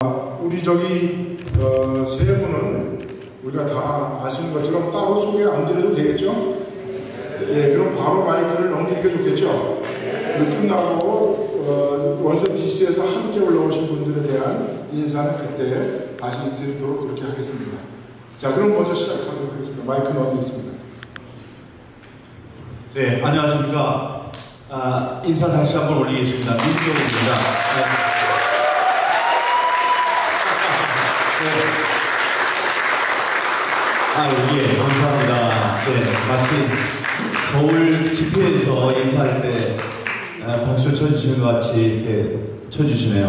우리 세 분은 우리가 다 아시는 것처럼 따로 소개 안 드려도 되겠죠? 예, 그럼 바로 마이크를 넘기는 게 좋겠죠? 끝나고 원서 DC에서 함께 올라오신 분들에 대한 인사는 그때 다시 드리도록 그렇게 하겠습니다. 자, 그럼 먼저 시작하도록 하겠습니다. 마이크 넘기겠습니다. 네, 안녕하십니까. 인사 다시 한번 올리겠습니다. 민경입니다. 예, 감사합니다. 네, 마치 서울 집회에서 인사할 때 박수 쳐주시는 것 같이 이렇게 쳐주시네요.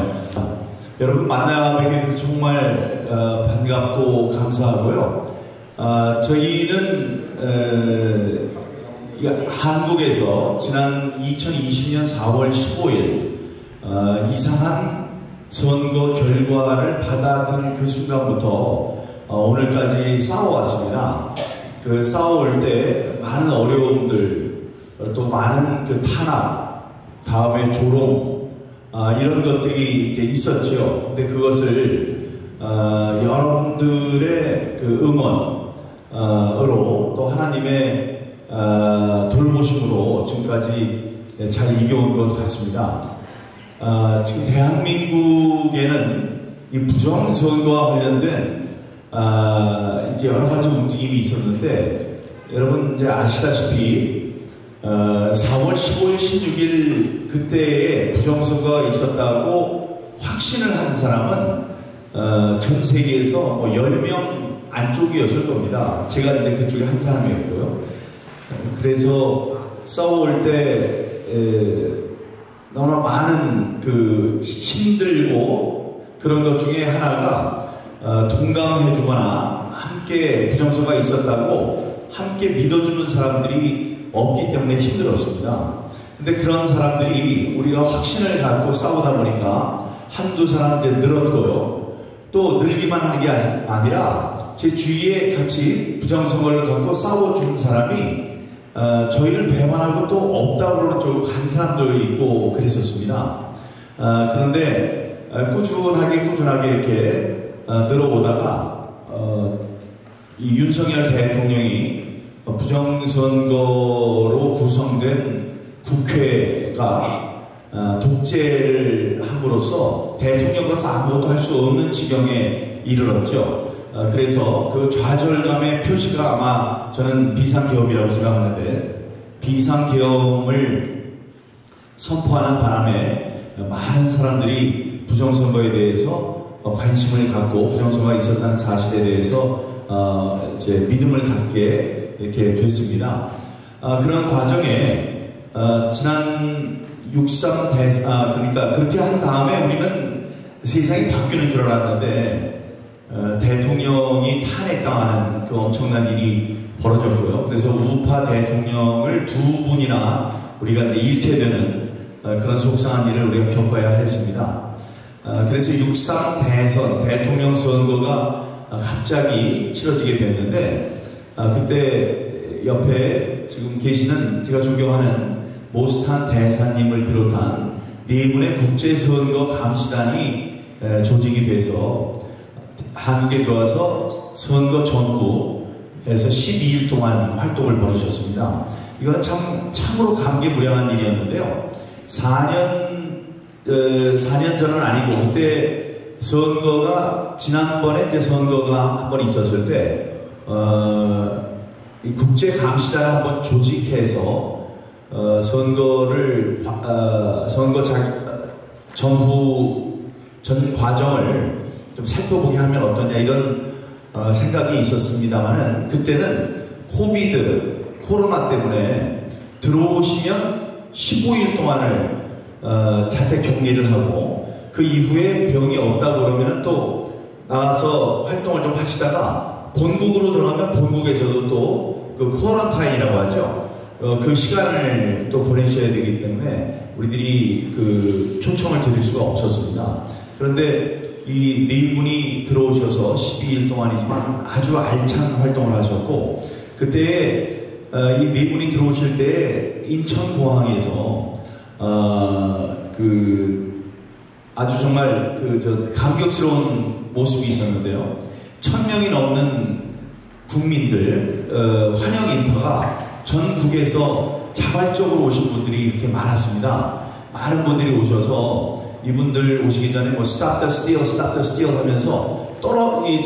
여러분 만나 뵙게 돼서 정말 반갑고 감사하고요. 저희는 한국에서 지난 2020년 4월 15일 이상한 선거 결과를 받아든 그 순간부터 오늘까지 싸워왔습니다. 그 싸워올 때 많은 어려움들, 또 많은 그 탄압, 다음에 조롱, 이런 것들이 이제 있었죠. 근데 그것을 여러분들의 그 응원으로 또 하나님의 돌보심으로 지금까지 잘 이겨온 것 같습니다. 지금 대한민국에는 이 부정선거와 관련된 이제 여러 가지 움직임이 있었는데, 여러분 이제 아시다시피 4월 15일, 16일 그때에 부정선거가 있었다고 확신을 한 사람은 전 세계에서 뭐 10명 안쪽이었을 겁니다. 제가 이제 그쪽에 한 사람이었고요. 그래서 싸워올 때 너무나 많은 그 힘들고 그런 것 중에 하나가 동감해주거나 함께 부정선거가 있었다고 함께 믿어주는 사람들이 없기 때문에 힘들었습니다. 근데 그런 사람들이 우리가 확신을 갖고 싸우다 보니까 한두 사람 이제 늘었고요. 또 늘기만 하는 게 아니라 제 주위에 같이 부정선거를 갖고 싸워주는 사람이 저희를 배반하고 또 없다고 그러는 쪽으로 간 사람도 있고 그랬었습니다. 그런데 꾸준하게 이렇게 늘어오다가 이 윤석열 대통령이 부정선거로 구성된 국회가 독재를 함으로써 대통령으로서 아무것도 할 수 없는 지경에 이르렀죠. 그래서 그 좌절감의 표시가 아마 저는 비상계엄이라고 생각하는데, 비상계엄을 선포하는 바람에 많은 사람들이 부정선거에 대해서 관심을 갖고 부정선거가 있었다는 사실에 대해서 이제 믿음을 갖게 이렇게 됐습니다. 그런 과정에 지난 6.3 그러니까 그렇게 한 다음에 우리는 세상이 바뀌는 줄 알았는데 대통령이 탄핵당하는 그 엄청난 일이 벌어졌고요. 그래서 우파 대통령을 두 분이나 우리가 이제 잃게 되는 그런 속상한 일을 우리가 겪어야 했습니다. 그래서 6.3 대통령 선거가 갑자기 치러지게 됐는데, 그때 옆에 지금 계시는 제가 존경하는 모스탄 대사님을 비롯한 4분의 국제선거 감시단이 조직이 돼서 한국에 들어와서 선거 전부에서 12일 동안 활동을 벌이셨습니다. 이거는 참으로 감개무량한 일이었는데요. 4년 전은 아니고, 그때 선거가, 지난번에 이제 선거가 한 번 있었을 때, 이 국제감시단을 한번 조직해서, 선거 전 과정을 좀 살펴보게 하면 어떠냐, 이런 생각이 있었습니다만은, 그때는 코로나 때문에 들어오시면 15일 동안을 자택 격리를 하고, 그 이후에 병이 없다고 그러면 또 나가서 활동을 좀 하시다가 본국으로 들어가면 본국에서도 또 그 쿼런타인이라고 하죠. 그 시간을 또 보내셔야 되기 때문에 우리들이 그 초청을 드릴 수가 없었습니다. 그런데 이 4분이 들어오셔서 12일 동안이지만 아주 알찬 활동을 하셨고, 그때 이 4분이 들어오실 때 인천공항에서 아주 정말 감격스러운 모습이 있었는데요. 1000명이 넘는 국민들 환영 인파가 전국에서 자발적으로 오신 분들이 이렇게 많았습니다. 많은 분들이 오셔서 이분들 오시기 전에 뭐 Stop the Steal, Stop the Steal 하면서 공항이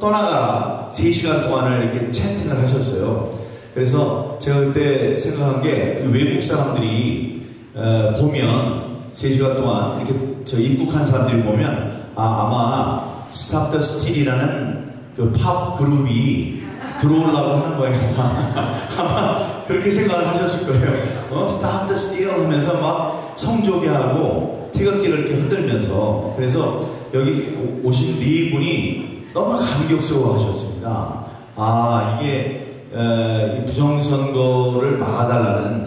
떠나가라 3시간 동안을 이렇게 채팅을 하셨어요. 그래서 제가 그때 생각한 게 외국 사람들이 보면 3시간 동안 이렇게 입국한 사람들이 보면 아마 Stop the Steal이라는 그 팝 그룹이 들어오려고 하는 거예요. 아마 그렇게 생각을 하셨을 거예요. Stop the Steal 하면서 막 성조기하고 태극기를 이렇게 흔들면서. 그래서 여기 오신 네 분이 너무 감격스러워 하셨습니다. 이게 부정선거를 막아달라는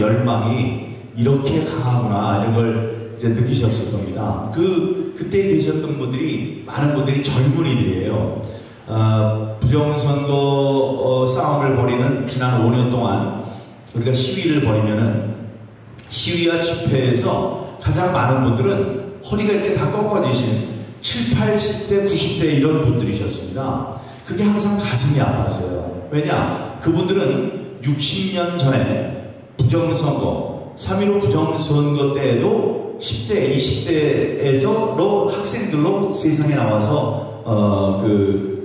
열망이 이렇게 강하구나, 이런 걸 이제 느끼셨을 겁니다. 그때 계셨던 분들이, 많은 분들이 젊은이들이에요. 부정선거 싸움을 벌이는 지난 5년 동안 우리가 시위를 벌이면은 시위와 집회에서 가장 많은 분들은 허리가 이렇게 다 꺾어지신 70, 80대, 90대 이런 분들이셨습니다. 그게 항상 가슴이 아팠어요. 왜냐? 그분들은 60년 전에 부정선거, 3.15 부정선거 때에도 10대, 20대에서 학생들로 세상에 나와서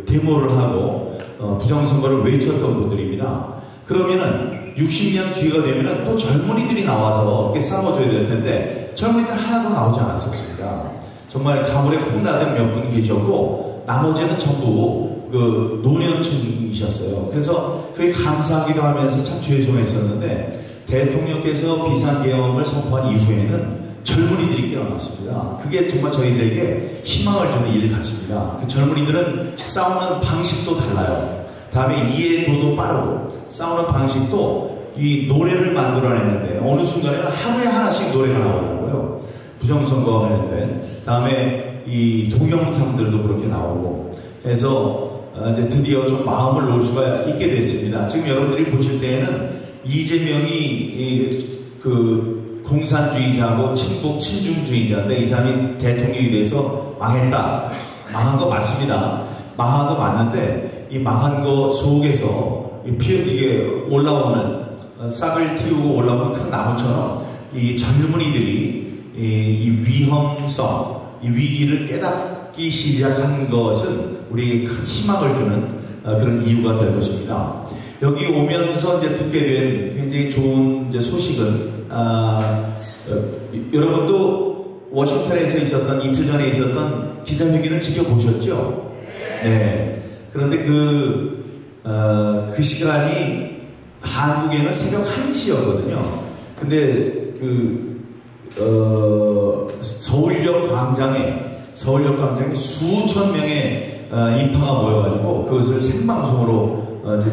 데모를 하고 부정선거를 외쳤던 분들입니다. 그러면은 60년 뒤가 되면은 또 젊은이들이 나와서 이렇게 싸워줘야 될 텐데 젊은이들 하나도 나오지 않았었습니다. 정말 가물에 콩나듯 몇 분 계셨고 나머지는 전부 노년층이셨어요. 그래서 그게 감사하기도 하면서 참 죄송했었는데 대통령께서 비상계엄을 선포한 이후에는 젊은이들이 깨어났습니다. 그게 정말 저희들에게 희망을 주는 일 같습니다. 그 젊은이들은 싸우는 방식도 달라요. 다음에 이해도도 빠르고 싸우는 방식도 이 노래를 만들어내는데 어느 순간에는 하루에 하나씩 노래가 나오더라고요. 부정선거 관련된. 다음에 이 동영상들도 그렇게 나오고 해서 이제 드디어 좀 마음을 놓을 수가 있게 됐습니다. 지금 여러분들이 보실 때에는 이재명이 공산주의자하고 친중주의자인데 이 사람이 대통령이 돼서 망했다. 망한 거 맞습니다. 망한 거 맞는데 이 망한 거 속에서 이게 올라오는 싹을 틔우고 올라오는 큰 나무처럼 이 젊은이들이 이 위험성, 이 위기를 깨닫기 시작한 것은 우리에게 큰 희망을 주는 그런 이유가 될 것입니다. 여기 오면서 이제 듣게 된 굉장히 좋은 이제 소식은 여러분도 워싱턴에서 있었던 이틀 전에 있었던 기자회견을 지켜보셨죠? 네. 그런데 그 시간이 한국에는 새벽 1시였거든요. 근데 서울역 광장에 수천 명의 인파가 모여가지고 그것을 생방송으로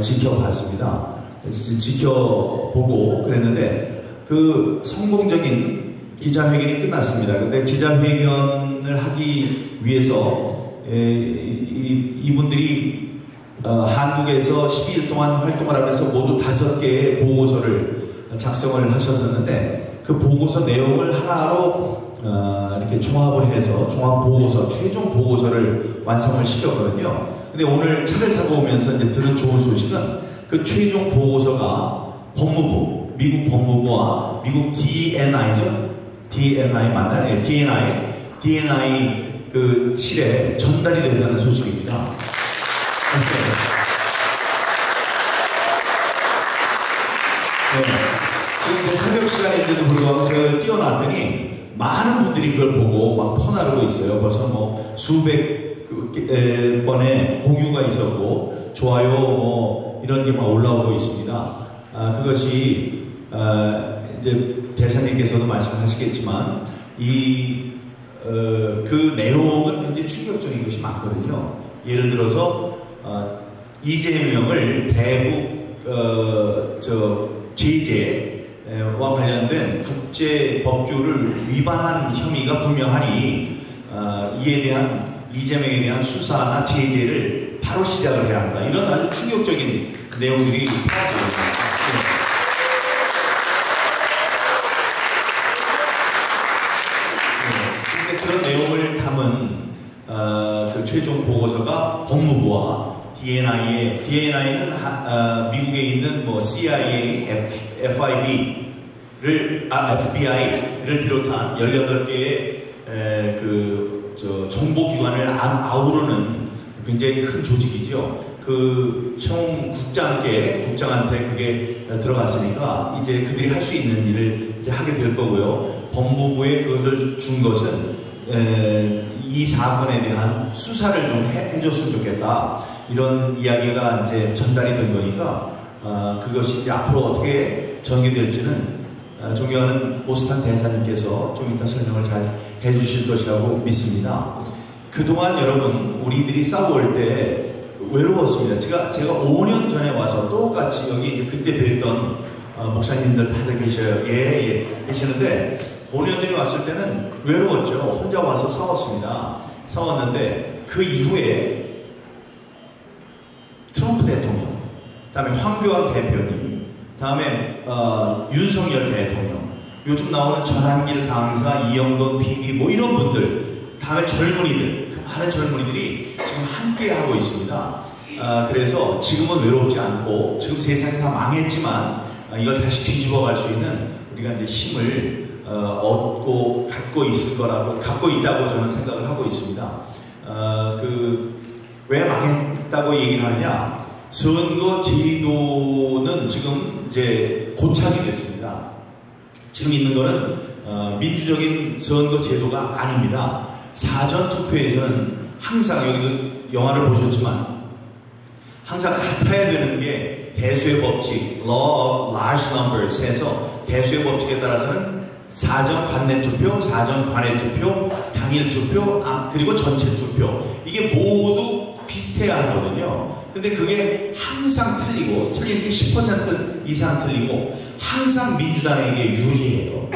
지켜봤습니다. 지켜보고 그랬는데 그 성공적인 기자회견이 끝났습니다. 근데 기자회견을 하기 위해서 이분들이 한국에서 12일 동안 활동을 하면서 모두 5개의 보고서를 작성을 하셨었는데 그 보고서 내용을 하나로 이렇게 종합을 해서 종합보고서, 최종 보고서를 완성을 시켰거든요. 근데 오늘 차를 타고 오면서 이제 들은 좋은 소식은 그 최종 보고서가 미국 법무부와 미국 DNI죠? DNI 맞나요? 네, DNI 그 실에 전달이 된다는 소식입니다. 네. 지금 새벽 시간인데도 불구하고 제가 뛰어났더니 많은 분들이 그걸 보고 막 퍼나르고 있어요. 벌써 뭐 수백 번의 공유가 있었고 좋아요 이런 게 막 올라오고 있습니다. 그것이 이제 대사님께서도 말씀하시겠지만 그 내용은 굉장히 충격적인 것이 많거든요. 예를 들어서 이재명을 대북 제재와 관련된 국제 법규를 위반한 혐의가 분명하니 이재명에 대한 수사나 제재를 바로 시작을 해야 한다. 이런 아주 충격적인 내용들이 파악되었습니다. 내용을 담은 그 최종 보고서가 법무부와 DNI는 미국에 있는 뭐 CIA, FBI를 비롯한 18개의 정보기관을 아우르는 굉장히 큰 조직이죠. 그 국장한테 그게 들어갔으니까 이제 그들이 할 수 있는 일을 이제 하게 될 거고요. 법무부에 그것을 준 것은 이 사건에 대한 수사를 좀 해줬으면 좋겠다. 이런 이야기가 이제 전달이 된 거니까 그것이 이제 앞으로 어떻게 전개될지는 존경하는 오스탄 대사님께서 좀 이따 설명을 잘 해주실 것이라고 믿습니다. 그동안 여러분 우리들이 싸워올 때 외로웠습니다. 제가 5년 전에 와서 똑같이 여기 이제 그때 뵀던 목사님들 다들 계셔요. 계시는데 5년 전에 왔을 때는 외로웠죠. 혼자 와서 싸웠는데 그 이후에 트럼프 대통령, 다음에 황교안 대표님, 다음에 윤석열 대통령, 요즘 나오는 전한길 강사, 이영돈 PD 뭐 이런 분들, 다음에 젊은이들, 그 많은 젊은이들이 지금 함께 하고 있습니다. 그래서 지금은 외롭지 않고 지금 세상이 다 망했지만 이걸 다시 뒤집어 갈 수 있는 우리가 이제 힘을 갖고 있다고 저는 생각을 하고 있습니다. 왜 망했다고 얘기를 하느냐? 선거 제도는 지금 이제 고착이 됐습니다. 지금 있는 거는 민주적인 선거 제도가 아닙니다. 사전 투표에서는 항상 여기도 영화를 보셨지만 항상 같아야 되는 게 대수의 법칙, Law of Large Numbers 해서 대수의 법칙에 따라서는 사전 관내 투표, 사전 관외 투표, 당일 투표, 그리고 전체 투표 이게 모두 비슷해야 하거든요. 근데 그게 항상 틀리는 게 10% 이상 틀리고 항상 민주당에게 유리해요.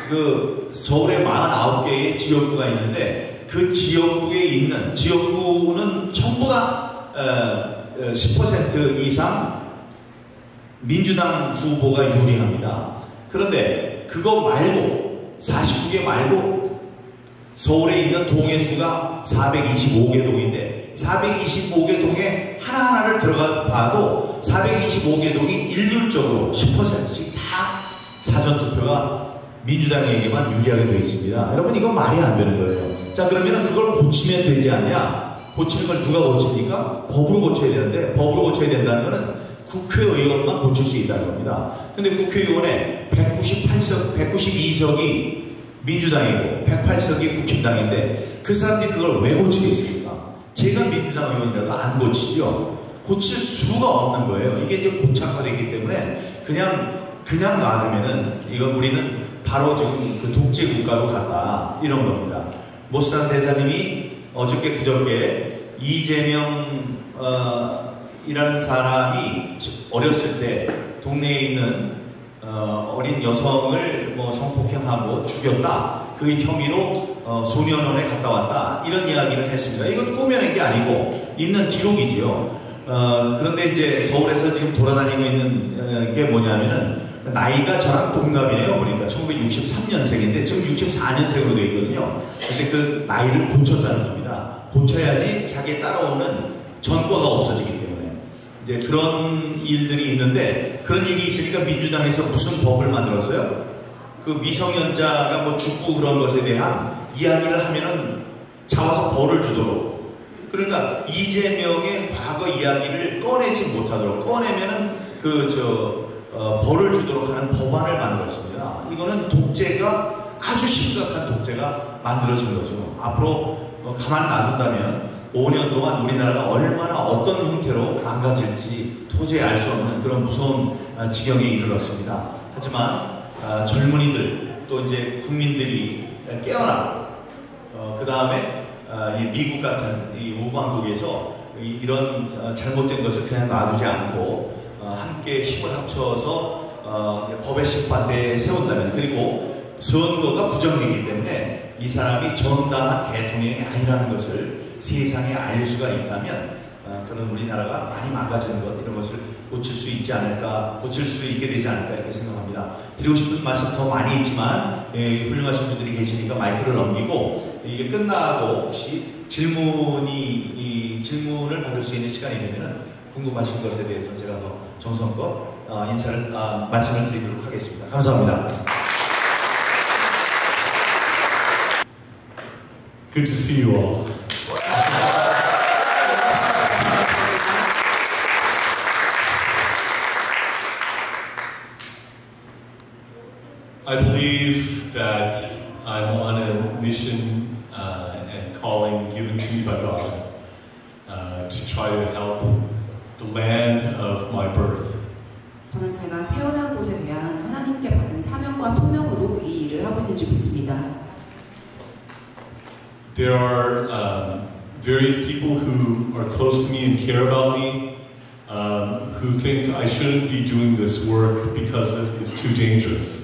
그 서울에 49개의 지역구가 있는데 그 지역구에 있는 지역구는 전부 다 10% 이상 민주당 후보가 유리합니다. 그런데 그거 말고 49개 말고 서울에 있는 동의 수가 425개 동인데 425개 동에 하나하나를 들어가 봐도 425개 동이 일률적으로 10%씩 다 사전투표가 민주당에게만 유리하게 되어 있습니다. 여러분 이건 말이 안 되는 거예요. 자 그러면 그걸 고치면 되지 않냐? 고치는 걸 누가 고칩니까? 법으로 고쳐야 되는데 법으로 고쳐야 된다는 것은 국회의원만 고칠 수 있다는 겁니다. 근데 국회의원에 192석이 민주당이고 108석이 국힘당인데 그 사람들이 그걸 왜 고치겠습니까? 제가 민주당 의원이라도 안 고치죠. 고칠 수가 없는 거예요. 이게 이제 고착화되기 때문에 그냥 놔두면은 이건 우리는 바로 지금 그 독재 국가로 갔다 이런 겁니다. 모스탄 대사님이 어저께 그저께 이재명 이라는 사람이 어렸을 때 동네에 있는 어린 여성을 뭐 성폭행하고 죽였다. 그 혐의로 소년원에 갔다 왔다. 이런 이야기를 했습니다. 이건 꾸며낸 게 아니고 있는 기록이지요. 그런데 이제 서울에서 지금 돌아다니고 있는 게 뭐냐면은 나이가 저랑 동갑이에요. 보니까 1963년생인데 지금 64년생으로 되어 있거든요. 근데 그 나이를 고쳤다는 겁니다. 고쳐야지 자기에 따라오는 전과가 없어지기 때문에 이제 그런 일들이 있는데 그런 얘기 있으니까 민주당에서 무슨 법을 만들었어요? 그 미성년자가 뭐 죽고 그런 것에 대한 이야기를 하면은 잡아서 벌을 주도록 그러니까 이재명의 과거 이야기를 꺼내지 못하도록 꺼내면은 벌을 주도록 하는 법안을 만들었습니다. 이거는 독재가 아주 심각한 독재가 만들어진 거죠. 앞으로 가만 놔둔다면 5년 동안 우리나라가 얼마나 어떤 형태로 망가질지 도저히 알 수 없는 그런 무서운 지경에 이르렀습니다. 하지만 젊은이들 또 이제 국민들이 깨어나 그 다음에 이 미국 같은 이 우방국에서 이런 잘못된 것을 그냥 놔두지 않고 함께 힘을 합쳐서 법의 심판대에 세운다면 그리고 선거가 부정이기 때문에 이 사람이 정당한 대통령이 아니라는 것을 세상에 알릴 수가 있다면 그런 우리나라가 많이 망가지는 것 이런 것을 고칠 수 있지 않을까 고칠 수 있게 되지 않을까 이렇게 생각합니다. 드리고 싶은 말씀 더 많이 있지만 훌륭하신 분들이 계시니까 마이크를 넘기고 이게 끝나고 혹시 질문을 받을 수 있는 시간이 되면 궁금하신 것에 대해서 제가 더 정성껏 말씀을 드리도록 하겠습니다. 감사합니다. Good to see you all. I believe that I'm on a mission and calling given to me by God to try to help the land of my birth. 저는 제가 태어난 곳에 대한 하나님께 받은 사명과 소명으로 이 일을 하고 있는 줄 믿습니다. There are various people who are close to me and care about me, who think I shouldn't be doing this work because it's too dangerous.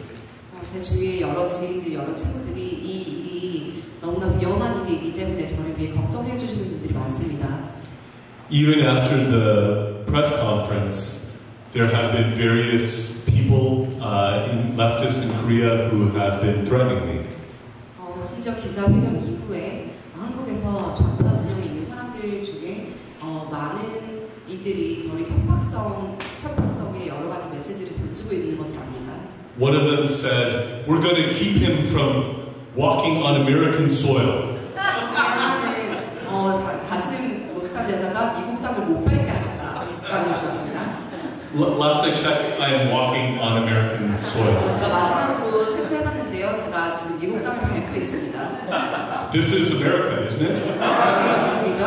제 주위에 여러 지인들, 여러 친구들이 이 일이 너무나 위험한 일이기 때문에 저를 위해 걱정해 주시는 분들이 많습니다. Even after the press conference, there have been various people leftists in Korea who have been threatening me. 심지어 기자회견 이후에 한국에서 좌파 진영에 있는 사람들 중에 많은 이들이 저를 협박성의 여러 가지 메시지를 던지고 있는 것을 압니다. One of them said, "We're going to keep him from walking on American soil." 하나는 다시는 로스칸 대사가 미국 땅을 못 밟게 하겠다라는 것이었습니다. Last I checked, I am walking on American soil. 제가 마지막으로 체크해봤는데요, 제가 지금 미국 땅을 밟고 있습니다. This is America, isn't it? 여기가 미국이죠?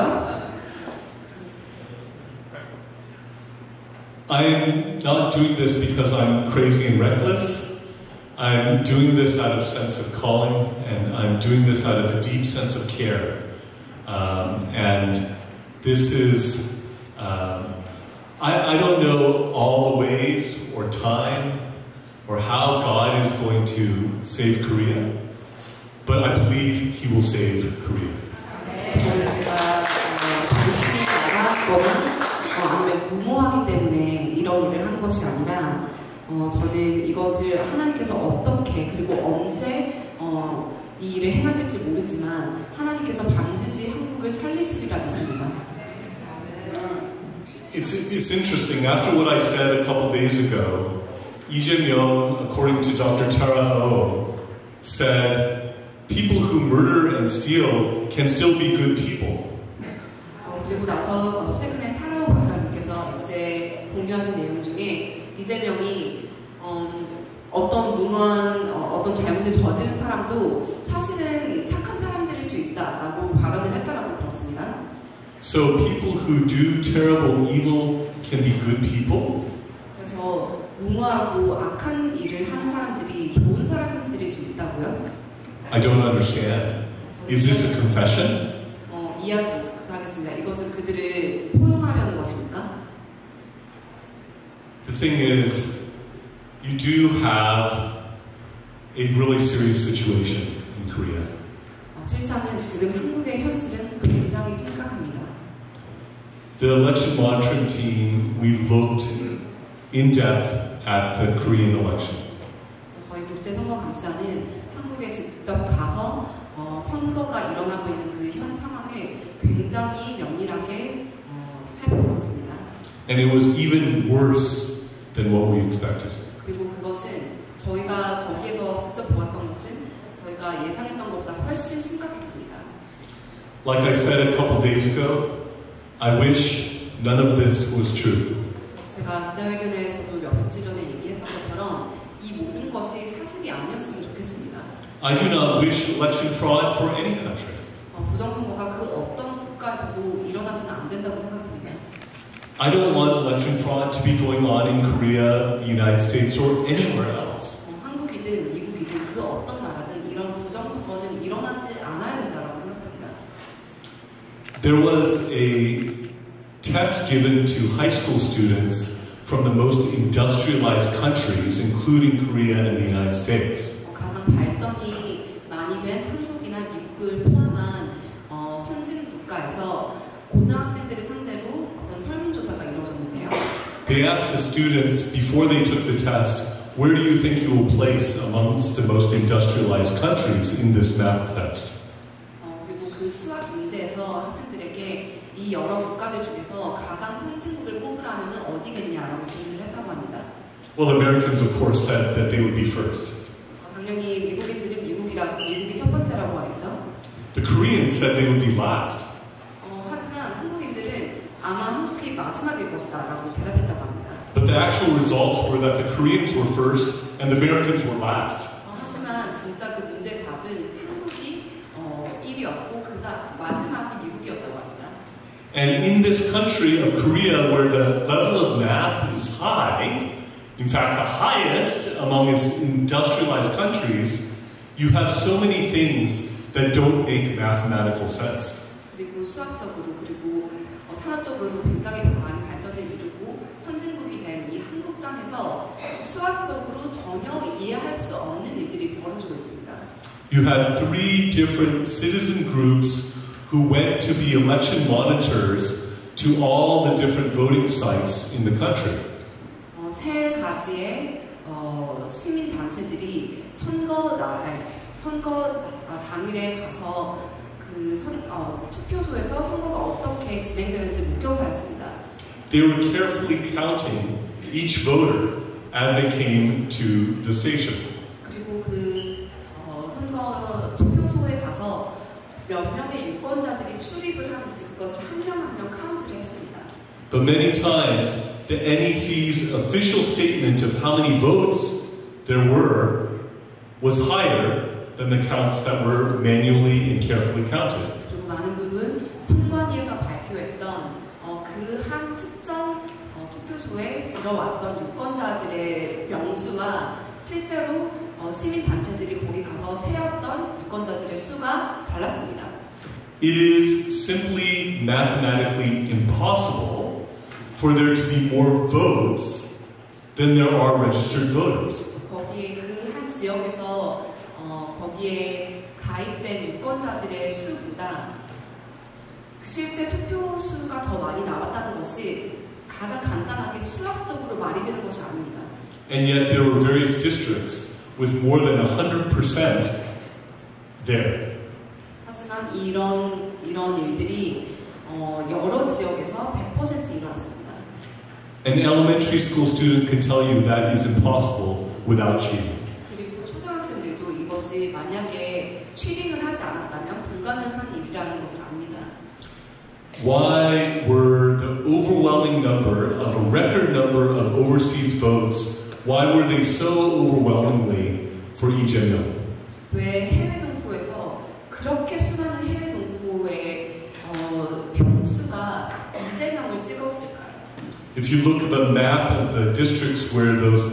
I'm not doing this because I'm crazy and reckless. I'm doing this out of sense of calling, and I'm doing this out of a deep sense of care. And this is, I don't know all the ways or time or how God is going to save Korea, but I believe He will save Korea. 아니면 무모하기 때문에 이런 일을 하는 것이 아니라 저는 이것을 하나님께서 어떻게 그리고 언제 이 일을 행하실지 모르지만 하나님께서 반드시 한국을 살리시리라 믿습니다. It's interesting. After what I said a couple days ago, Lee Jae-myung, according to Dr. Tara Oh, said people who murder and steal can still be good people. 그리고 나서 최근에 타라오 박사님께서 엑스에 공유하신 내용 중에 이재명이 어떤 잘못을 저지른 사람도 사실은 착한 사람들일 수 있다라고 발언을 했다라고 들었습니다. So people who do terrible evil can be good people? 그래서 무모하고 악한 일을 하는 사람들이 좋은 사람들일 수 있다고요? I don't understand. Is this a confession? 이해하지 못하겠습니다. 이것은 그들을 포용하려는 것입니까? The thing is, you do have a really serious situation in Korea. 실상은 지금 한국의 현실은 굉장히 심각합니다. The election monitoring team, we looked in depth at the Korean election. 저희 국제선거감사는 한국에 직접 가서 선거가 일어나고 있는 그 현 상황을 굉장히 면밀하게 살펴봤습니다. And it was even worse than what we expected. 그리고 그것은 저희가 거기에서 직접 보았던 것은 저희가 예상했던 것보다 훨씬 심각했습니다. Like I said a couple days ago, I wish none of this was true. 제가 기자회견에서도 며칠 전에 얘기했던 것처럼 이 모든 것이 사실이 아니었으면 좋겠습니다. I do not wish election fraud for any country. 부정선거가 그 어떤 국가에서도 일어나서는 안 된다고 생각합니다. I don't want election fraud to be going on in Korea, the United States, or anywhere else. 한국이든 미국이든 그 어떤 나라든 이런 부정선거는 일어나지 않아야 된다고 생각합니다. There was a test given to high school students from the most industrialized countries, including Korea and the United States. 가장 발전이 많이 된 한국이나 미국을 포함한 선진 국가에서 고등학생들을 상대로 어떤 설문조사가 이루어졌는데요. They asked the students before they took the test, where do you think you will place amongst the most industrialized countries in this map test? 그 수학 문제에서 학생들에게 이 여러 국가들 중에서 가장 선진국을 뽑으라면 어디겠냐라고 질문을 했다고 합니다. Well, the Americans, of course, said that they would be first. 당연히 미국인들은 미국이 첫 번째라고 하겠죠. The Koreans said they would be last. 하지만 한국인들은 아마 한국이 마지막일 것이다라고 대답했다고 합니다. But the actual results were that the Koreans were first and the Americans were last. 하지만 진짜 그 문제의 답은 한국이 1위였고 그가 마지막이 미국이었다고 합니다. And in this country of Korea, where the level of math is high, in fact, the highest among its industrialized countries, you have so many things that don't make mathematical sense. 그리고 수학적으로 그리고 산업적으로도 굉장히 많이 발전을 이루고 선진국이 된 이 한국 땅에서 수학적으로 전혀 이해할 수 없는 일들이 벌어지고 있습니다. You had 3 different citizen groups who went to be election monitors to all the different voting sites in the country. 세 가지의 시민 단체들이 선거 당일에 가서 투표소에서 선거가 어떻게 진행되는지 목격하였습니다. They were carefully counting each voter as they came to the station. 그리고 선거 투표소에 가서 몇 명의 유권자들이 출입을 하는지 그것을 한 명 한 명 카운트를 했습니다. But many times, the NEC's official statement of how many votes there were was higher than the counts that were manually and carefully counted. 좀 많은 부분 선관위에서 발표했던 그 한 특정 투표소에 들어왔던 유권자들의 명수와 실제로 시민 단체들이 거기 가서 세었던 유권자들의 수가 달랐습니다. It is simply mathematically impossible for there to be more votes than there are registered voters. 거기에 그 한 지역에서 거기에 가입된 유권자들의 수보다 실제 투표 수가 더 많이 나왔다는 것이 가장 간단하게 수학적으로 말이 되는 것이 아닙니다. And yet there were various districts with more than 100% there. 하지만 이런 일들이 여러 지역에서 100% 일어났습니다. An elementary school student can tell you that is impossible without cheating. 그리고 초등학생들도 이것이 만약에 취링을 하지 않았다면 불가능한 일이라는 것을 압니다. Why were the overwhelming number of a record number of overseas votes, why were they so overwhelmingly for Lee Jae-myung? 왜 해외 동포에서 그렇게 수많은 해외 동포의票수가 이재명을 찍었을까요? If you look at a map of the districts where those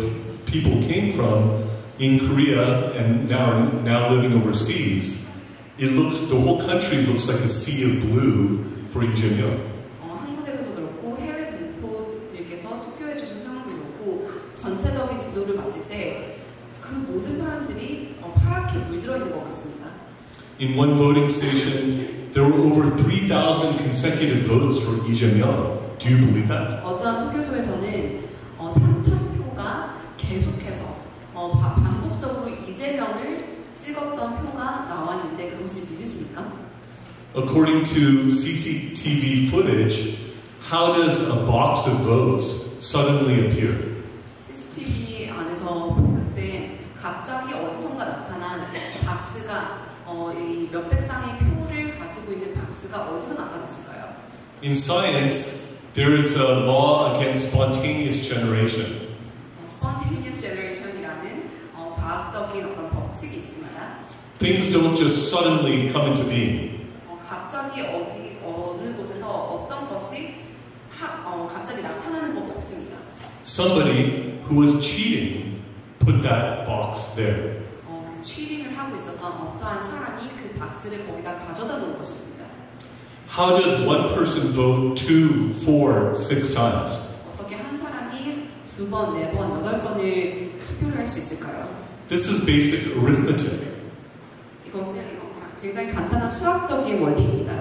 people came from in Korea and now living overseas, the whole country looks like a sea of blue for Lee Jae-myung. 한국에서도 그렇고 해외 동포들께서 투표해 주신 상황도 그렇고 전체적인 지도를 봤을 때 그 모든 사람들이 파랗게 물들어 있는 것 같습니다. In one voting station, there were over 3,000 consecutive votes for Lee Jae-myung. Do you believe that? 어떠한 투표소에서는 3,000표가 계속해서 반복적으로 이재명을 찍었던 표가 나왔는데 그것이 믿으십니까? According to CCTV footage, how does a box of votes suddenly appear? CCTV 안에서 포착된 갑자기 어디선가 나타난 박스가 이 몇백 장의 표를 가지고 있는 박스가 어디서 나타났을까요? In science, there is a law against spontaneous generation. Spontaneous generation이라는 과학적인 어떤 법칙이 있습니다. Things don't just suddenly come into being. 갑자기 어느 곳에서 어떤 것이 갑자기 나타나는 법이 없습니다. Somebody who was cheating put that box there. 취링을 하고 있었던 어떠한 사람이 그 박스를 거기다 가져다 놓은 것입니다. How does one person vote 2, 4, 6 times? 어떻게 한 사람이 2번, 4번, 8번을 투표를 할 수 있을까요? This is basic arithmetic. 이것은 굉장히 간단한 수학적인 원리입니다.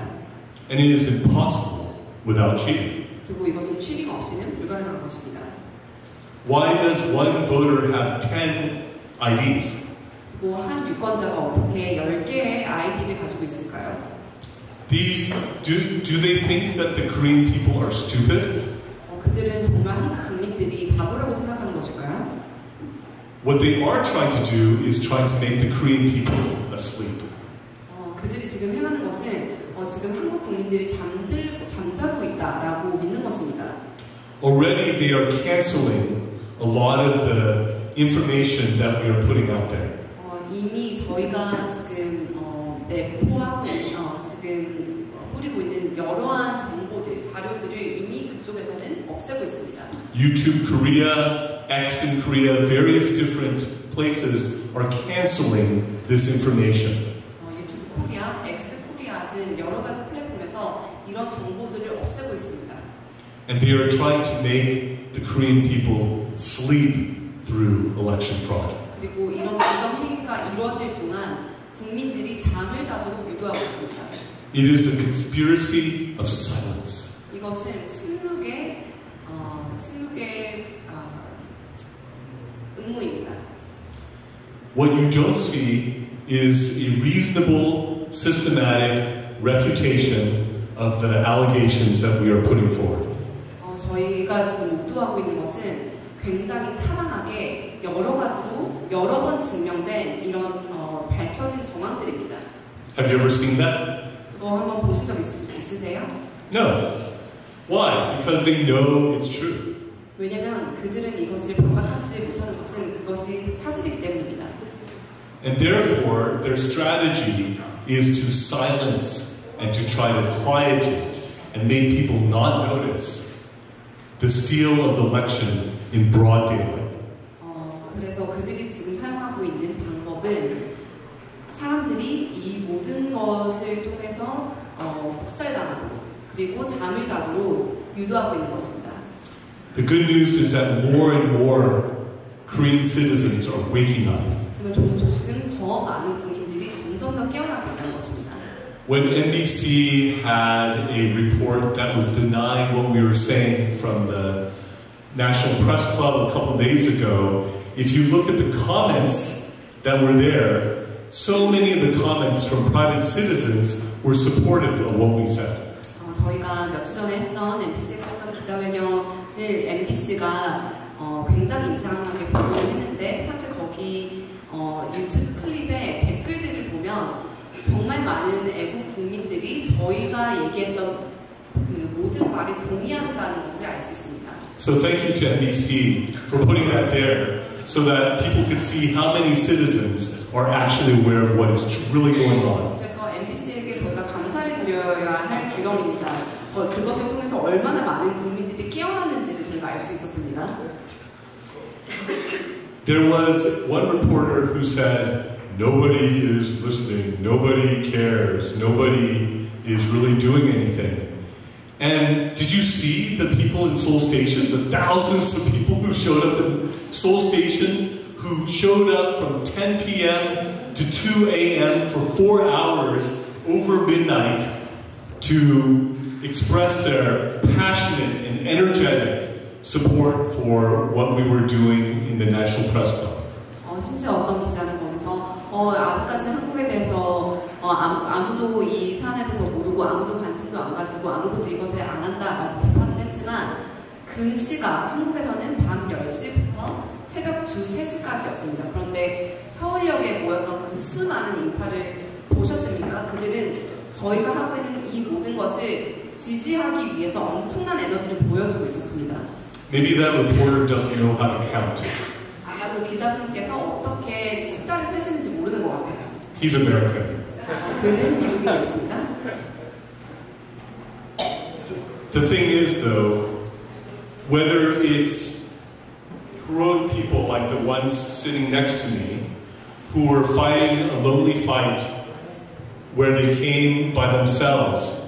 And it is impossible without cheating. 그리고 이것은 취링 없이는 불가능한 것입니다. Why does one voter have 10 IDs? 그리고 한 유권자가 어떻게 10개의 아이디를 가지고 있을까요? Do they think that the Korean people are stupid? 그들은 정말 한국 국민들이 바보라고 생각하는 것일까요? What they are trying to do is trying to make the Korean people asleep. 그들이 지금 행하는 것은 지금 한국 국민들이 잠자고 있다라고 믿는 것입니다. Already they are canceling a lot of the information that we are putting out there. 이미 저희가 지금 내포하고 지금 뿌리고 있는 여러한 정보들, 자료들을 이미 그쪽에서는 없애고 있습니다. YouTube Korea, X in Korea, various different places are canceling this information. 유튜브 코리아, X 코리아 등 여러 가지 플랫폼에서 이런 정보들을 없애고 있습니다. And they are trying to make the Korean people sleep through election fraud. 그리고 이런 부정 행위가 이루어질 동안 국민들이 잠을 자도록 유도하고 있습니다. It is a conspiracy of silence. 이것은 침묵의 음모입니다. What you don't see is a reasonable, systematic refutation of the allegations that we are putting forward. 저희가 지금 목도하고 있는 것은 굉장히 타당하게 여러 가지로 여러 번 증명된 이런 밝혀진 정황들입니다. Have you ever seen that? 그거 한번 보신 적 있으세요? No. Why? Because they know it's true. 왜냐하면 그들은 이것을 반박하지 못하는 것은 그것이 사실이기 때문입니다. And therefore, their strategy is to silence and to try to quiet it and make people not notice the steal of the election in broad daylight. 그래서 그들이 지금 사용하고 있는 방법은 사람들이 이 모든 것을 통해서 묵살당하도록 그리고 잠을 자도록 유도하고 있는 것입니다. The good news is that more and more Korean citizens are waking up. 하지만 좋은 소식은 더 많은 국민들이 점점 더 깨어나고 있다는 것입니다. When NBC had a report that was denying what we were saying from the National Press Club a couple of days ago, if you look at the comments that were there, so many of the comments from private citizens were supportive of what we said. 저희가 며칠 전에 했던 MBC에서 했던 기자회견을 MBC가 굉장히 이상하게 보도를 했는데 사실 거기 유튜브 클립의 댓글들을 보면 정말 많은 애국 국민들이 저희가 얘기했던 그 모든 말에 동의한다는 것을 알 수 있습니다. So thank you to NBC for putting that there so that people could see how many citizens are actually aware of what is really going on. 그래서 MBC에게 저희가 감사를 드려야 할 지경입니다. 그것을 통해서 얼마나 많은 국민들이 깨어났는지를 저희가 알 수 있었습니다. There was one reporter who said, nobody is listening, nobody cares, nobody is really doing anything. And did you see the people in Seoul Station, the thousands of people who showed up in Seoul Station, who showed up from 10 p.m. to 2 a.m. for 4 hours over midnight to express their passionate and energetic support for what we were doing in the National Press Club. 심지어 어떤 기자는 거기서 아직까지 한국에 대해서 아무도 이 사안에 대해서 모르고 아무도 관심도 안 가지고 아무것도 이것에 안 한다라고 비판을 했지만 그 시각 한국에서는 밤 10시부터 새벽 2, 3시까지였습니다. 그런데 서울역에 모였던 그 수많은 인파를 보셨습니까? 그들은 저희가 하고 있는 이 모든 것을 지지하기 위해서 엄청난 에너지를 보여주고 있었습니다. Maybe that reporter doesn't know how to count. 아마 그 기자분께서 어떻게 숫자를 세시는지 모르는 것 같아요. He's American. 그는 미국인이었습니다. The thing is, though, whether it's heroic people like the ones sitting next to me, who are fighting a lonely fight where they came by themselves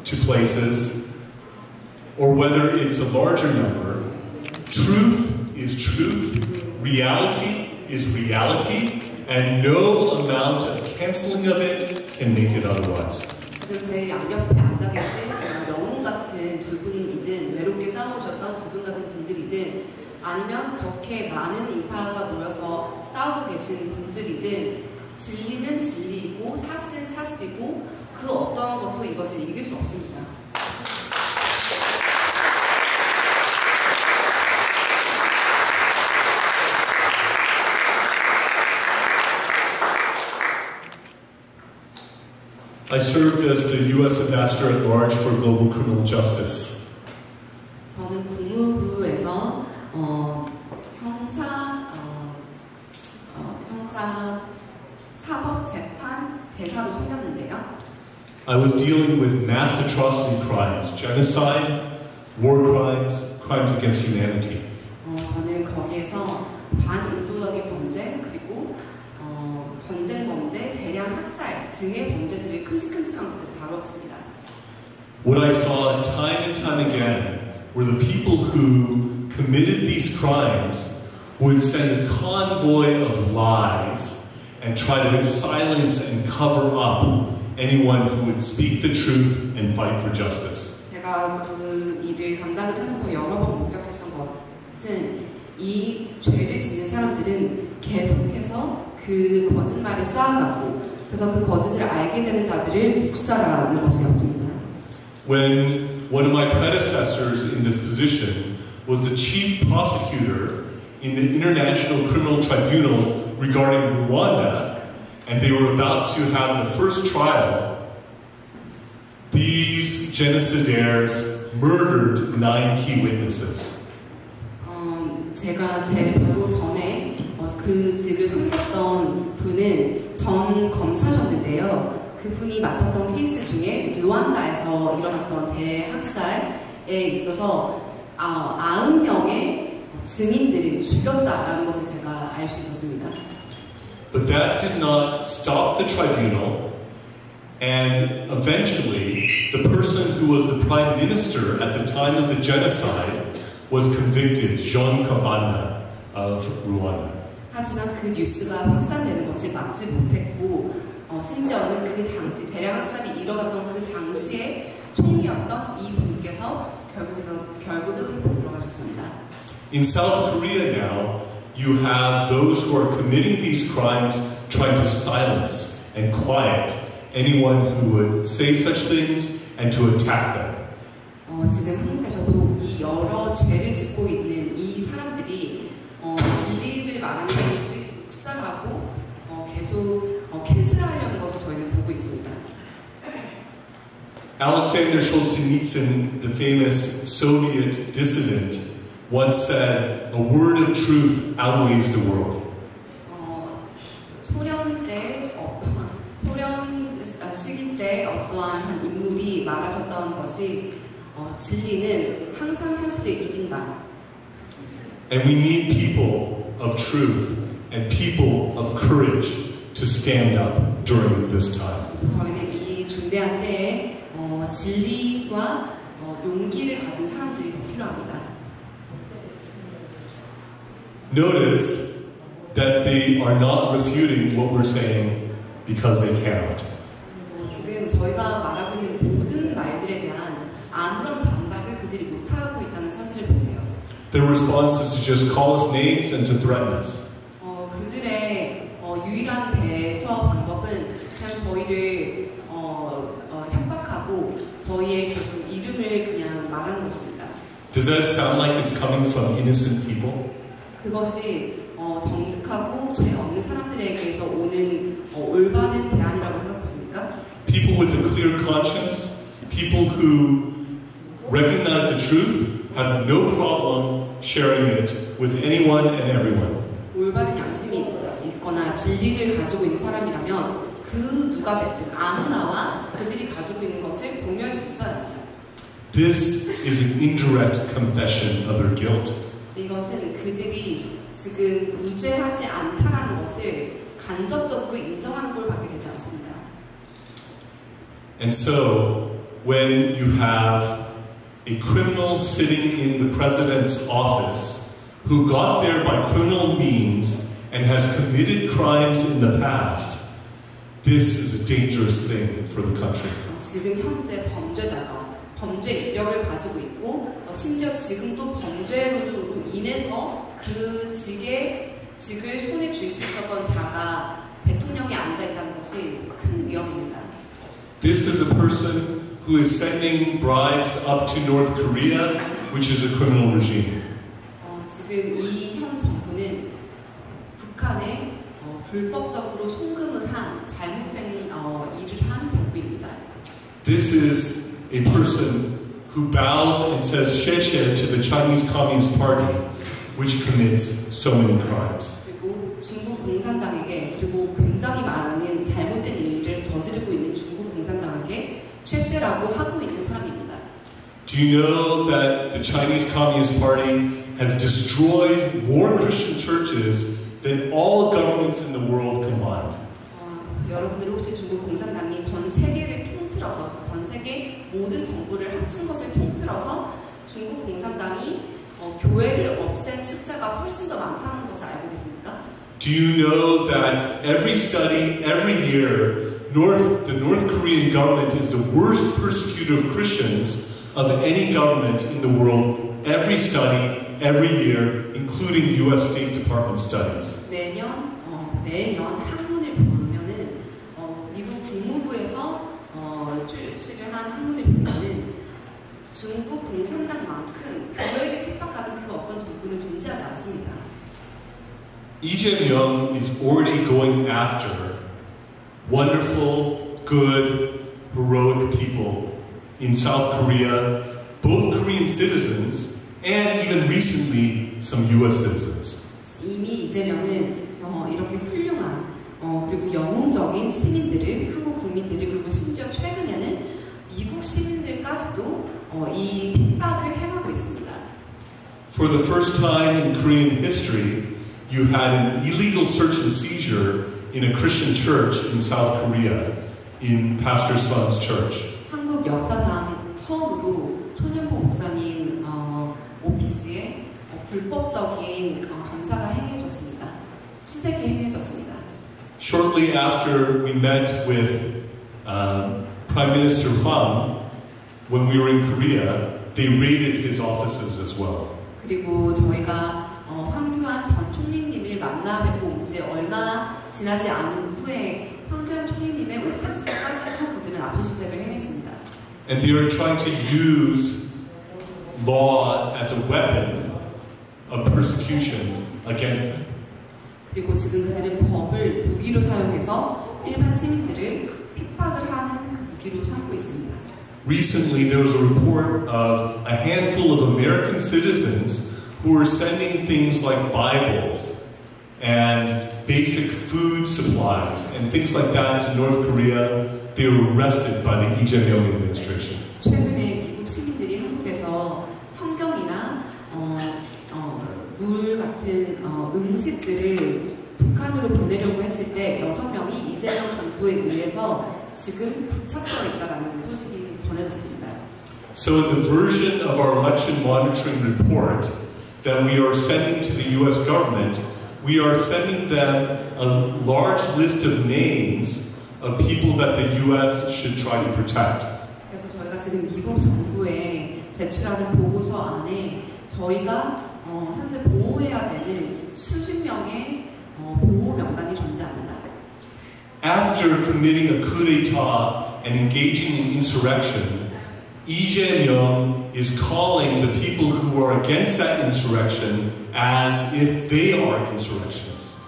to places, or whether it's a larger number, truth is truth, reality is reality, and no amount of canceling of it can make it otherwise. 지금 제 양옆에 앉아 계신 영웅 같은 두 분이든 외롭게 싸우셨던 두 분 같은 분들이든 아니면 그렇게 많은 인파가 모여서 싸우고 계신 분들이든 진리는 진리이고 사실은 사실이고 그 어떤 것도 이것을 이길 수 없습니다. I served as the U.S. Ambassador at Large for Global Criminal Justice. 저는 국무부에서 형사 사법 재판 대사로 섬겼는데요. I was dealing with mass atrocity crimes, genocide, war crimes, crimes against humanity. 저는 거기에서 반인도적인 범죄 그리고 전쟁 범죄, 대량 학살 등의 범죄들을 끔찍한 것들을 다루었습니다. What I saw time and time again were the people who committed these crimes would send a convoy of lies and try to silence and cover up anyone who would speak the truth and fight for justice. 제가 그 일을 감당을 하면서 여러 번 목격했던 것은 이 죄를 짓는 사람들은 계속해서 그 거짓말을 쌓아가고 그래서 그 거짓을 알게 되는 자들을 묵살하는 것이었습니다. When one of my predecessors in this position was the chief prosecutor in the International Criminal Tribunal regarding Rwanda, and they were about to have the first trial, these genocidaires murdered 9 key witnesses. 제가 제 바로 전에 그 직을 섬겼던 분은 전 검사셨는데요. 그분이 맡았던 케이스 중에 르완다에서 일어났던 대학살에 있어서 90명의 증인들을 죽였다라는 것을 제가 알 수 있었습니다. But that did not stop the tribunal, and eventually the person who was the prime minister at the time of the genocide was convicted, Jean Kabanda of Rwanda. 하지만 그 뉴스가 확산되는 것을 막지 못했고 심지어는 그 당시 대량 학살이 일어났던 그 당시에 총리였던 이 분께서 결국은 체포로 들어가셨습니다. In South Korea now, you have those who are committing these crimes trying to silence and quiet anyone who would say such things and to attack them. 지금 한국에서도 이 여러 죄를 짓고 있는 이 사람들이 진리를 말하는 사람들이 묵살하고 계속 캔슬하려는 것을 저희는 보고 있습니다. Alexander Solzhenitsyn, the famous Soviet dissident, once said, "A word of truth outweighs the world." 소련 시기 때 어떠한 한 인물이 말하셨던 것이 진리는 항상 현실을 이긴다. And we need people of truth and people of courage to stand up during this time. 저희는 이 중대한 때에 진리와 용기를 가진 사람들이 더 필요합니다. Notice that they are not refuting what we're saying because they cannot. 지금 저희가 말하고 있는 모든 말들에 대한 아무런 반박을 그들이 못하고 있다는 사실을 보세요. Their response is to just call us names and to threaten us. 그들의 유일한 대처 방법은 그냥 저희를 협박하고 저희의 그 이름을 그냥 말하는 것입니다. Does that sound like it's coming from innocent people? 그것이 정직하고 죄 없는 사람들에게서 오는 올바른 대안이라고 생각하십니까? People with a clear conscience, people who recognize the truth, have no problem sharing it with anyone and everyone. 올바른 양심이 있거나 진리를 가지고 있는 사람이라면 그 누가 됐든 아무나와 그들이 가지고 있는 것을 공유할 수 있어요. This is an indirect confession of their guilt. 이것은 그들이 지금 무죄하지 않다라는 것을 간접적으로 인정하는 걸 받게 되지 않습니다. And so, when you have a criminal sitting in the president's office who got there by criminal means and has committed crimes in the past, this is a dangerous thing for the country. 지금 현재 범죄자가 범죄 이력을 가지고 있고 심지어 지금도 범죄로 인해서 그 직을 손에 쥘 수 있었던 자가 대통령에 앉아 있다는 것이 큰 위험입니다. This is a person who is sending bribes up to North Korea, which is a criminal regime. 지금 이 현 정부는 북한에 불법적으로 송금을 한 잘못된 일을 한 정부입니다. This is a person who bows and says "谢谢" to the Chinese Communist Party, which commits so many crimes. 그리고 중국 공산당에게 그리고 굉장히 많은 잘못된 일을 저지르고 있는 중국 공산당에게 쉐쉐라고 하고 있는 사람입니다. Do you know that the Chinese Communist Party has destroyed more Christian churches than all governments in the world combined? 여러분들 혹시 중국 공산당이 전 세계를 통틀어서 전 세계 모든 정부를 합친 것을 통틀어서 중국 공산당이 교회를 없앤 숫자가 훨씬 더 많다는 것을 알고 계십니까? Do you know that every study, every year, the North Korean government is the worst persecutor of Christians of any government in the world? Every study, every year, including U.S. State Department studies. 매년 한문을 보면은 미국 국무부에서 출시한 한문을 보면은 중국 공산당만큼 교회를 핍박하는 그 어떤 정부는 존재하지 않습니다. Lee Jae-myung is already going after wonderful, good, heroic people in South Korea, both Korean citizens and even recently some U.S. citizens. 이미 이재명은 이렇게 훌륭한 그리고 영웅적인 시민들을 한국 국민들을 그리고 심지어 최근에는 미국 시민들까지도 이 핍박을 행하고 있습니다. For the first time in Korean history, you had an illegal search and seizure in a Christian church in South Korea, in Pastor Sun's church. 한국 역사상 처음으로 손현보 목사님 오피스에 불법적인 검사가 행해졌습니다. 수색이 행해졌습니다. Shortly after we met with Prime Minister Hwang, when we were in Korea, they raided his offices as well. 그리고 저희가 황교안 전 총리님을 만나 뵙고 온 지 얼마 지나지 않은 후에 황교안 총리님의 오피스까지도 그들은 압수수색을 행했습니다. And they are trying to use law as a weapon of persecution against them. 그리고 지금 그들은 법을 무기로 사용해서 일반 시민들을 핍박을 하는 그 무기로 삼고 있습니다. Recently, there was a report of a handful of American citizens who were sending things like Bibles and basic food supplies and things like that to North Korea. They were arrested by the Lee Jae-myung administration. 최근에 미국 시민들이 한국에서 성경이나 물 같은 음식들을 북한으로 보내려고 했을 때 6명이 이재명 정부에 의해서 지금 붙잡혀 있다는 소식이 전해졌습니다. So in the version of our election monitoring report that we are sending to the U.S. government, we are sending them a large list of names of people that the U.S. should try to protect. 그래서 저희가 지금 미국 정부에 제출하는 보고서 안에 저희가 현재 보호해야 되는 수십 명의 보호 명단이 존재합니다. After committing a coup d'état and engaging in insurrection, Lee Jae-myung is calling the people who are against that insurrection as if they are insurrectionists.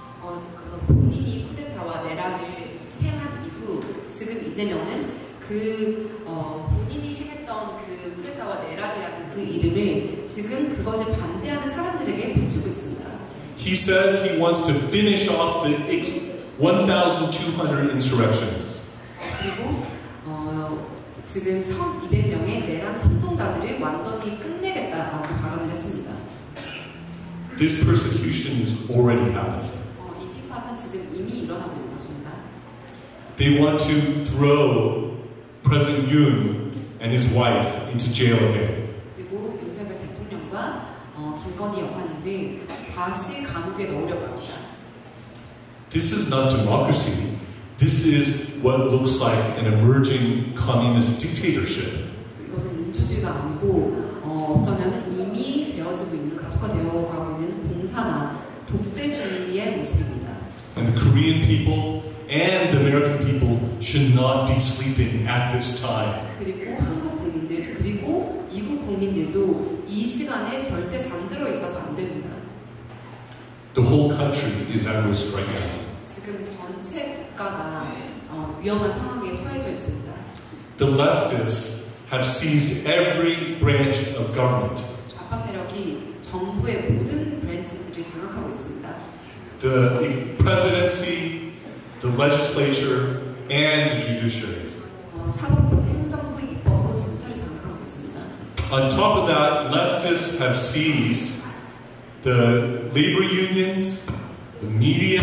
본인이 쿠데타와 내란을 행한 이후 지금 이재명은 본인이 행했던 그 쿠데타와 내란이라는 그 이름을 지금 그것을 반대하는 사람들에게 붙이고 있습니다. He says he wants to finish off the 1,200 insurrectionists. 그리고 지금 1,200명의 내란 선동자들을 완전히 끝내겠다라고 발언을 했습니다. This persecution is already happening. 이 핍박은 지금 이미 일어나고 있는 것입니다. They want to throw President Yoon and his wife into jail again. 그리고 윤석열 대통령과 김건희 여사님을 다시 감옥에 넣으려고 합니다. This is not democracy. This is what looks like an emerging communist dictatorship. 이것은 민주주의가 아니고 어쩌면 이미 되어지고 있는 가속화되어가고 있는 공산화, 독재주의의 모습입니다. And the Korean people and the American people should not be sleeping at this time. 그리고 한국 국민들 그리고 미국 국민들도 이 시간에 절대 잠들어 있어서 안 됩니다. The whole country is at risk right now. 지금 전체 국가가 위험한 상황에 처해져 있습니다. The leftists have seized every branch of government. 좌파 세력이 정부의 모든 브랜치들을 장악하고 있습니다. The presidency, the legislature, and the judiciary. 사법부, 행정부, 입법부 전체를 장악하고 있습니다. On top of that, leftists have seized the labor unions, the media,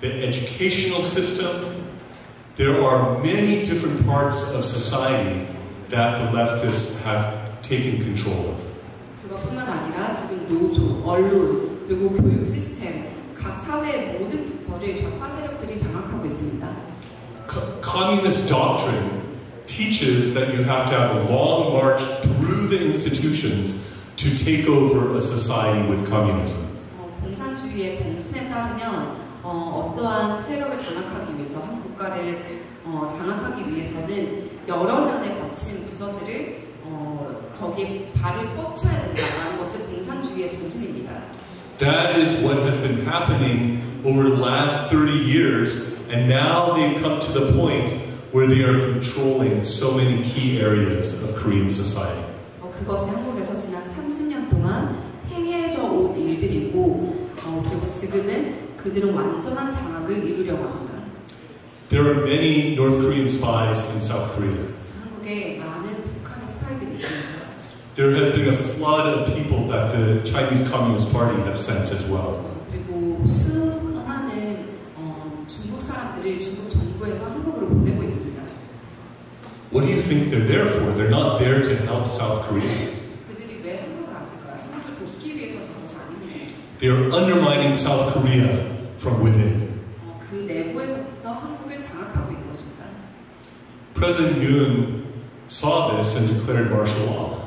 the educational system. There are many different parts of society that the leftists have taken control of. 그것뿐만 아니라 지금 노조, 언론, 그리고 교육 시스템, 각 사회의 모든 부처를 좌파 세력들이 장악하고 있습니다. Communist doctrine teaches that you have to have a long march through the institutions to take over a society with communism. 공산주의의 정신에 따르면 어떠한 세력을 장악하기 위해서 한 국가를 장악하기 위해서는 여러 면에 거친 부서들을 거기에 발을 뻗쳐야 된다는 것이 공산주의의 정신입니다. That is what has been happening over the last 30 years, and now they've come to the point where they are controlling so many key areas of Korean society. 그것이 한국에서 지난 30년 동안 행해져 온 일들이고 그리고 지금은 그들은 완전한 장악을 이루려고 합니다. There are many North Korean spies in South Korea. 한국에 많은 북한의 스파이들이 있습니다. There has been a flood of people that the Chinese Communist Party have sent as well. 그리고 수많은 중국 사람들을 중국 정부에서 한국으로 보내고 있습니다. What do you think they're there for? They're not there to help South Korea. 그들이 왜 한국에 갔을까요? 한국을 돕기 위해서 그런 것이 아닙니다. They are undermining South Korea from within. 그 내부에서부터 한국을 장악하고 있는 것입니다. President Yoon saw this and declared martial law.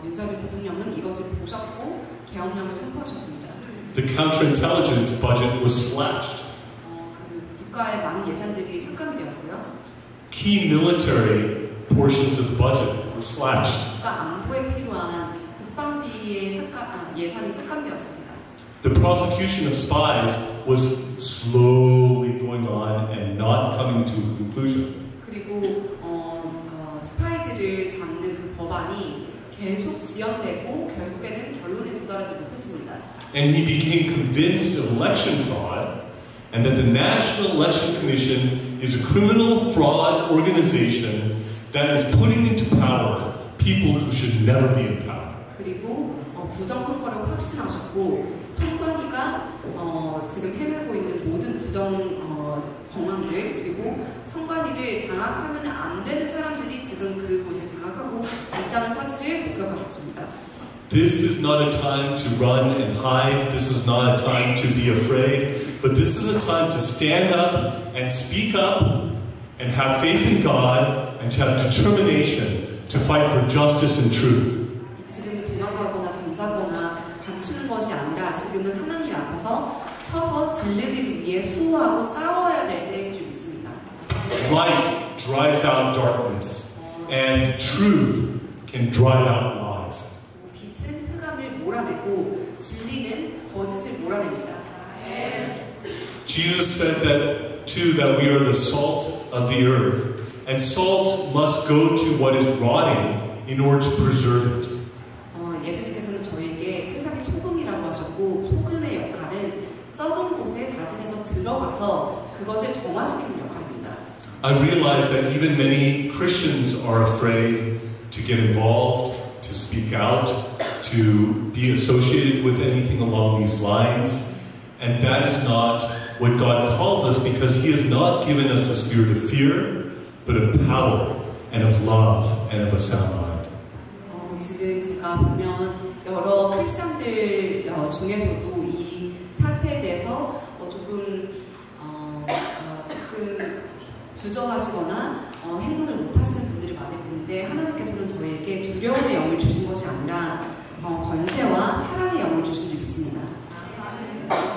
윤석열 대통령은 이것을 보셨고 계엄령을 선포하셨습니다. The counterintelligence budget was slashed. 그 국가의 많은 예산들이 삭감이 되었고요. Key military portions of the budget were slashed. 국가 안보에 필요한 국방비의 예산이 삭감되었습니다. The prosecution of spies was slowly going on and not coming to a conclusion. 그리고 스파이들을 잡는 그 법안이 계속 지연되고 결국에는 결론에 도달하지 못했습니다. And he became convinced of election fraud and that the National Election Commission is a criminal fraud organization that is putting into power people who should never be in power. 그리고 부정 선거를 확신하셨고 선관위가 지금 해내고 있는 모든 부정 정황들 그리고 선관위를 장악하면 안 되는 사람들이 지금 그곳을 장악하고 있다는 사실을 목격하셨습니다. This is not a time to run and hide. This is not a time to be afraid. But this is a time to stand up and speak up and have faith in God and to have determination to fight for justice and truth. 지금은 도망가거나 잠자거나 감추는 것이 아니라 지금은 하나님 앞에서 서서 진리를 위해 수호하고 싸워야 될 때인 줄 믿습니다. Light drives out darkness, and truth can drive out lies. 빛은 흑암을 몰아내고 진리는 거짓을 몰아냅니다. Jesus said that too, that we are the salt of the earth, and salt must go to what is rotting in order to preserve it. 예수님께서는 저에게 세상의 소금이라고 하셨고 소금의 역할은 썩은 곳에 자진해서 들어가서 그것을 정화시키는 역할입니다. I realize that even many Christians are afraid to get involved, to speak out, to be associated with anything along these lines, and that is not what God calls us, because He has not given us a spirit of fear, but of power and of love and of a sound mind. 지금 제가 보면 여러 크리스천들 중에서도 이 사태에 대해서 조금 주저하시거나 행동을 못하시는 분들이 많이 보는데 하나님께서는 저에게 두려움의 영을 주신 것이 아니라 권세와 사랑의 영을 주신 줄 믿습니다.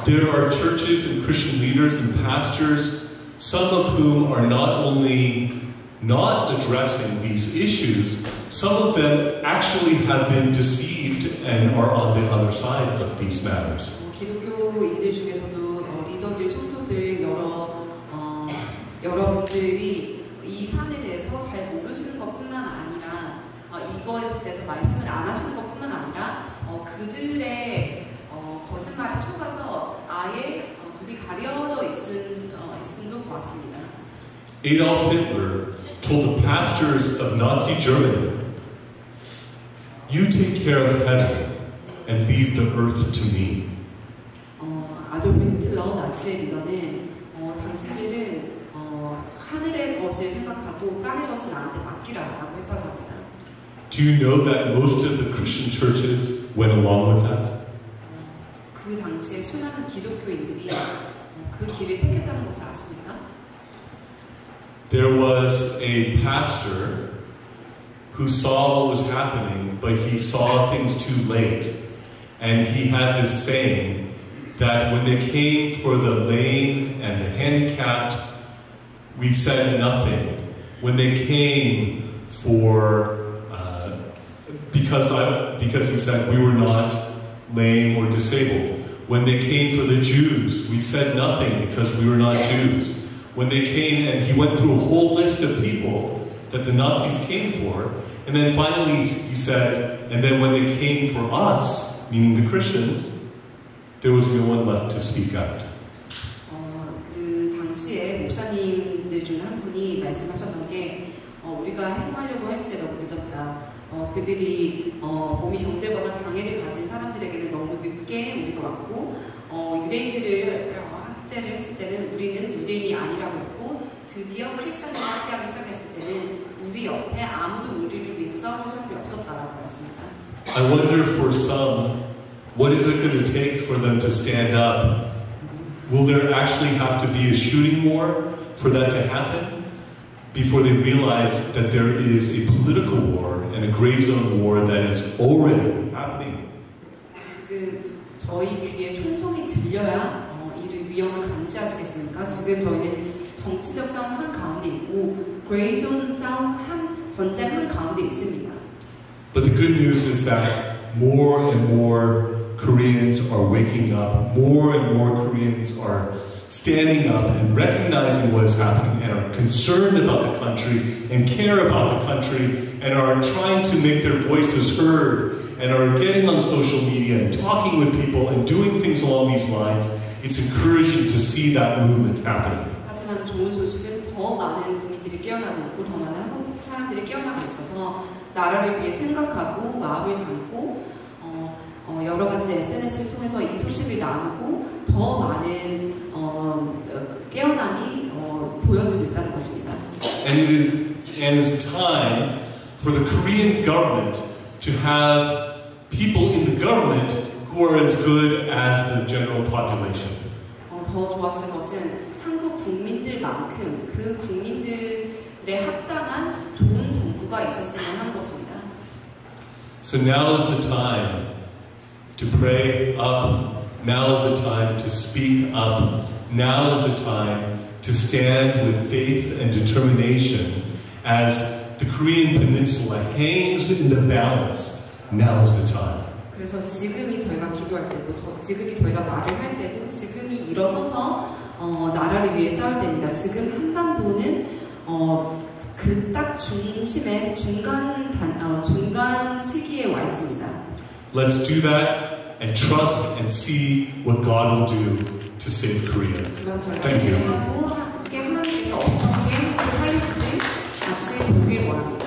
There are churches and Christian leaders and pastors some of whom are not only not addressing these issues, some of them actually have been deceived and are on the other side of these matters. 기독교인들 중에서도 리더들, 성도들 여러분들이 이 사안에 대해서 잘 모르시는 것뿐만 아니라 이거에 대해서 말씀을 안 하시는 것뿐만 아니라 그들의 거짓말에 속아서 아예 눈이 가려져 있음도 보았습니다. Adolf Hitler told the pastors of Nazi Germany, "You take care of heaven and leave the earth to me." 아돌프 히틀러 나치의 리더는 당신들은 하늘의 것을 생각하고 땅의 것을 나한테 맡기라라고 했다고 합니다. Do you know that most of the Christian churches went along with that? 그 당시에 수많은 기독교인들이 그 길을 택했다는 것을 아십니까? There was a pastor who saw what was happening, but he saw things too late. And he had this saying that when they came for the lame and the handicapped, we said nothing. When they came for, because he said we were not lame or disabled. When they came for the Jews, we said nothing because we were not Jews. When they came, and he went through a whole list of people that the Nazis came for, and then finally he said, and then when they came for us, meaning the Christians, there was no one left to speak out. 그 당시에 목사님들 중 한 분이 말씀하셨던 게 우리가 행동하려고 했을 때 너무 늦었다. 그들이 몸이 병들거나 장애를 가진 사람들에게는 너무 늦게 우리가 왔고 유대인들을 학대를 했을 때는 우리는 유대인이 아니라고 했고 드디어 크리스천을 학대하기 시작했을 때는 우리 옆에 아무도 우리를 위해서 싸워줄 사람이 없었다라고 했습니다. I wonder for some, what is it going to take for them to stand up? Will there actually have to be a shooting war for that to happen? Before they realize that there is a political war and a gray zone war that is already happening. 지금 저희 귀에 총성이 들려야 이 위험을 감지하시겠습니까? 지금 저희는 정치적 싸움 한 가운데 있고 그레이존 싸움 전쟁 한 가운데 있습니다. But the good news is that more and more Koreans are waking up. More and more Koreans are standing up and recognizing what is happening and are concerned about the country and care about the country and are trying to make their voices heard and are getting on social media and talking with people and doing things along these lines. It's encouraging to see that movement happening. 하지만 좋은 소식은 더 많은 국민들이 깨어나고 있고 더 많은 한국 사람들이 깨어나고 있어서 나라를 위해 생각하고 마음을 담고 여러 가지 SNS를 통해서 이 소식을 나누고 더 많은 깨어남이 보여지고 있다는 것입니다. And it's time for the Korean government to have people in the government who are as good as the general population. 더 좋았을 것은 한국 국민들만큼 그 국민들에 합당한 좋은 정부가 있었으면 하는 것입니다. So now is the time to pray up. Now is the time to speak up. Now is the time to stand with faith and determination as the Korean Peninsula hangs in the balance. Now is the time. 그래서 지금이 저희가 기도할 때고 지금이 저희가 말을 할 때도 지금이 일어서서 나라를 위해 싸울 때입니다. 지금 한반도는 그 딱 중심에 중간 시기에 와 있습니다. Let's do that and trust and see what God will do to save Korea. Thank you. 함께 하나님께서 어떻게 살리실지 같이 보길 원합니다.